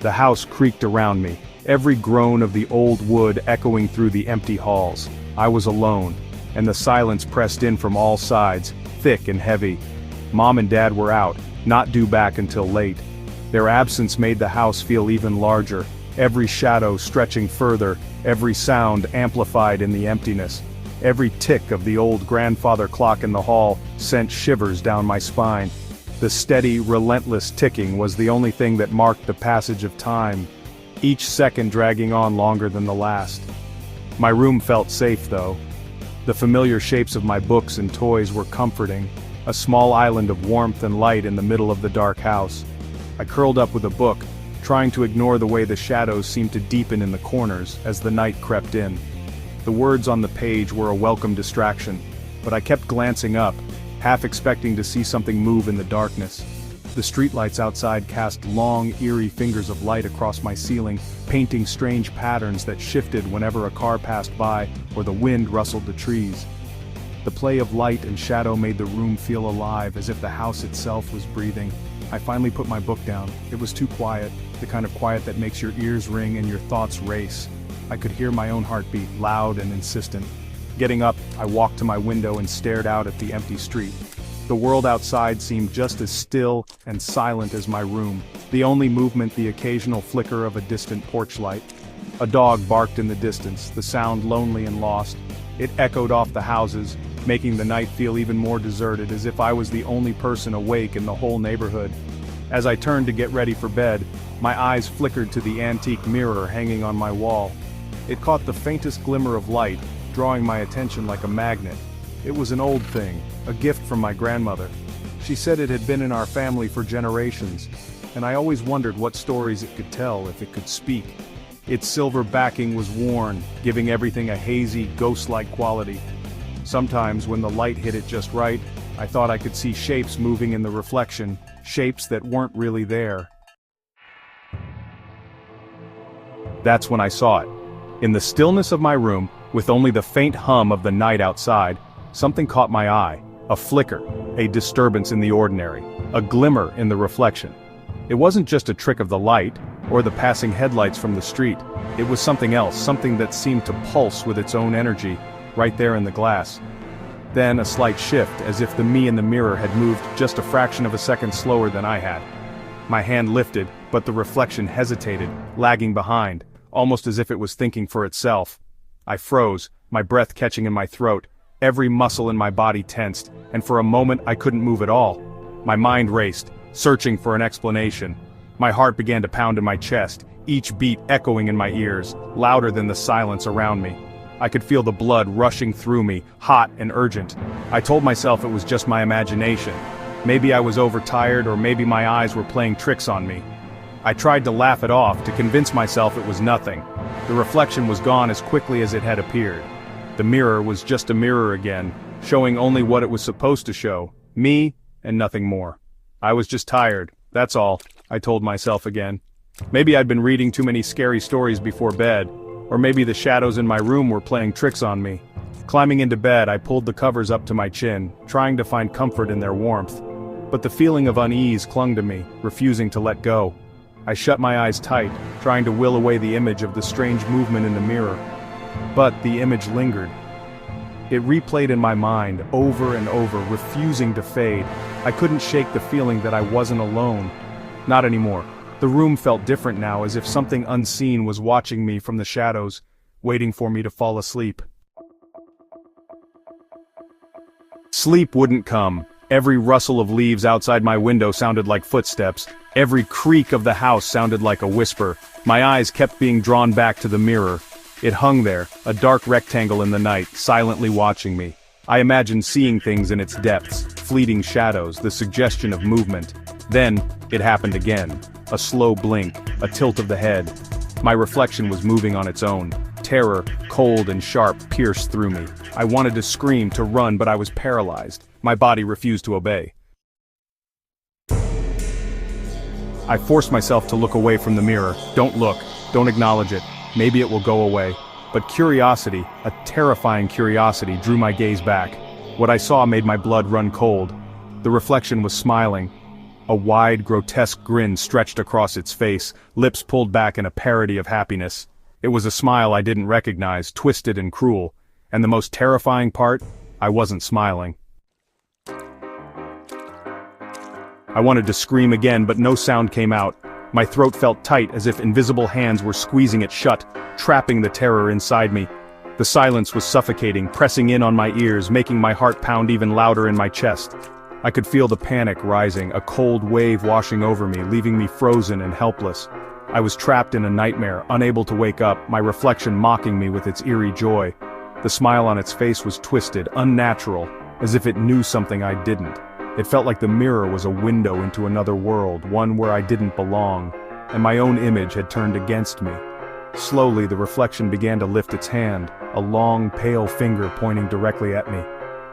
The house creaked around me, every groan of the old wood echoing through the empty halls. I was alone, and the silence pressed in from all sides, thick and heavy. Mom and Dad were out, not due back until late. Their absence made the house feel even larger, every shadow stretching further, every sound amplified in the emptiness. Every tick of the old grandfather clock in the hall sent shivers down my spine. The steady, relentless ticking was the only thing that marked the passage of time, each second dragging on longer than the last. My room felt safe though. The familiar shapes of my books and toys were comforting, a small island of warmth and light in the middle of the dark house. I curled up with a book, trying to ignore the way the shadows seemed to deepen in the corners as the night crept in. The words on the page were a welcome distraction, but I kept glancing up, half expecting to see something move in the darkness. The streetlights outside cast long, eerie fingers of light across my ceiling, painting strange patterns that shifted whenever a car passed by or the wind rustled the trees. The play of light and shadow made the room feel alive, as if the house itself was breathing. I finally put my book down. It was too quiet, the kind of quiet that makes your ears ring and your thoughts race. I could hear my own heartbeat, loud and insistent. Getting up, I walked to my window and stared out at the empty street. The world outside seemed just as still and silent as my room, the only movement the occasional flicker of a distant porch light. A dog barked in the distance, the sound lonely and lost. It echoed off the houses, making the night feel even more deserted, as if I was the only person awake in the whole neighborhood. As I turned to get ready for bed, my eyes flickered to the antique mirror hanging on my wall. It caught the faintest glimmer of light, drawing my attention like a magnet. It was an old thing, a gift from my grandmother. She said it had been in our family for generations, and I always wondered what stories it could tell if it could speak. Its silver backing was worn, giving everything a hazy, ghost-like quality. Sometimes when the light hit it just right, I thought I could see shapes moving in the reflection, shapes that weren't really there. That's when I saw it. In the stillness of my room, with only the faint hum of the night outside, something caught my eye, a flicker, a disturbance in the ordinary, a glimmer in the reflection. It wasn't just a trick of the light, or the passing headlights from the street. It was something else, something that seemed to pulse with its own energy, right there in the glass. Then a slight shift, as if the me in the mirror had moved just a fraction of a second slower than I had. My hand lifted, but the reflection hesitated, lagging behind, almost as if it was thinking for itself. I froze, my breath catching in my throat, every muscle in my body tensed, and for a moment I couldn't move at all. My mind raced, searching for an explanation. My heart began to pound in my chest, each beat echoing in my ears, louder than the silence around me. I could feel the blood rushing through me, hot and urgent. I told myself it was just my imagination. Maybe I was overtired, or maybe my eyes were playing tricks on me. I tried to laugh it off, to convince myself it was nothing. The reflection was gone as quickly as it had appeared. The mirror was just a mirror again, showing only what it was supposed to show, me, and nothing more. I was just tired, that's all, I told myself again. Maybe I'd been reading too many scary stories before bed, or maybe the shadows in my room were playing tricks on me. Climbing into bed, I pulled the covers up to my chin, trying to find comfort in their warmth. But the feeling of unease clung to me, refusing to let go. I shut my eyes tight, trying to will away the image of the strange movement in the mirror. But the image lingered. It replayed in my mind, over and over, refusing to fade. I couldn't shake the feeling that I wasn't alone. Not anymore. The room felt different now, as if something unseen was watching me from the shadows, waiting for me to fall asleep. Sleep wouldn't come. Every rustle of leaves outside my window sounded like footsteps. Every creak of the house sounded like a whisper. My eyes kept being drawn back to the mirror. It hung there, a dark rectangle in the night, silently watching me. I imagined seeing things in its depths, fleeting shadows, the suggestion of movement. Then, it happened again. A slow blink, a tilt of the head. My reflection was moving on its own. Terror, cold and sharp, pierced through me. I wanted to scream, to run, but I was paralyzed. My body refused to obey. I forced myself to look away from the mirror. Don't look. Don't acknowledge it. Maybe it will go away. But curiosity, a terrifying curiosity, drew my gaze back. What I saw made my blood run cold. The reflection was smiling. A wide, grotesque grin stretched across its face, lips pulled back in a parody of happiness. It was a smile I didn't recognize, twisted and cruel. And the most terrifying part? I wasn't smiling. I wanted to scream again, but no sound came out. My throat felt tight as if invisible hands were squeezing it shut, trapping the terror inside me. The silence was suffocating, pressing in on my ears, making my heart pound even louder in my chest. I could feel the panic rising, a cold wave washing over me, leaving me frozen and helpless. I was trapped in a nightmare, unable to wake up, my reflection mocking me with its eerie joy. The smile on its face was twisted, unnatural, as if it knew something I didn't. It felt like the mirror was a window into another world, one where I didn't belong, and my own image had turned against me. Slowly, the reflection began to lift its hand, a long, pale finger pointing directly at me.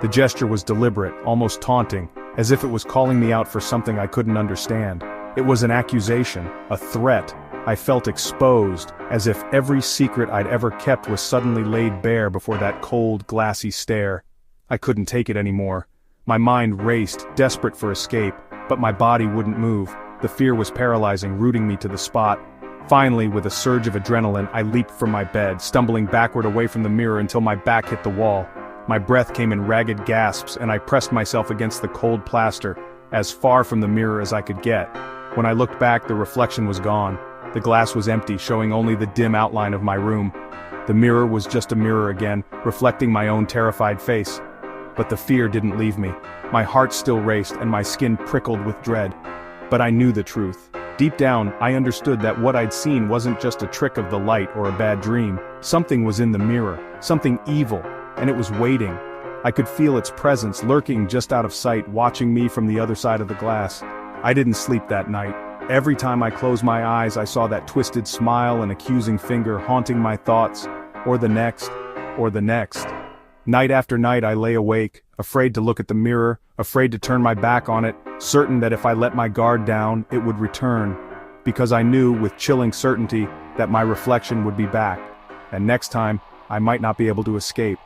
The gesture was deliberate, almost taunting, as if it was calling me out for something I couldn't understand. It was an accusation, a threat. I felt exposed, as if every secret I'd ever kept was suddenly laid bare before that cold, glassy stare. I couldn't take it anymore. My mind raced, desperate for escape, but my body wouldn't move. The fear was paralyzing, rooting me to the spot. Finally, with a surge of adrenaline, I leaped from my bed, stumbling backward away from the mirror until my back hit the wall. My breath came in ragged gasps, and I pressed myself against the cold plaster, as far from the mirror as I could get. When I looked back, the reflection was gone. The glass was empty, showing only the dim outline of my room. The mirror was just a mirror again, reflecting my own terrified face. But the fear didn't leave me. My heart still raced, and my skin prickled with dread. But I knew the truth. Deep down, I understood that what I'd seen wasn't just a trick of the light or a bad dream. Something was in the mirror, something evil, and it was waiting. I could feel its presence lurking just out of sight, watching me from the other side of the glass. I didn't sleep that night. Every time I closed my eyes, I saw that twisted smile and accusing finger haunting my thoughts, or the next, or the next. Night after night I lay awake, afraid to look at the mirror, afraid to turn my back on it, certain that if I let my guard down, it would return. Because I knew, with chilling certainty, that my reflection would be back. And next time, I might not be able to escape.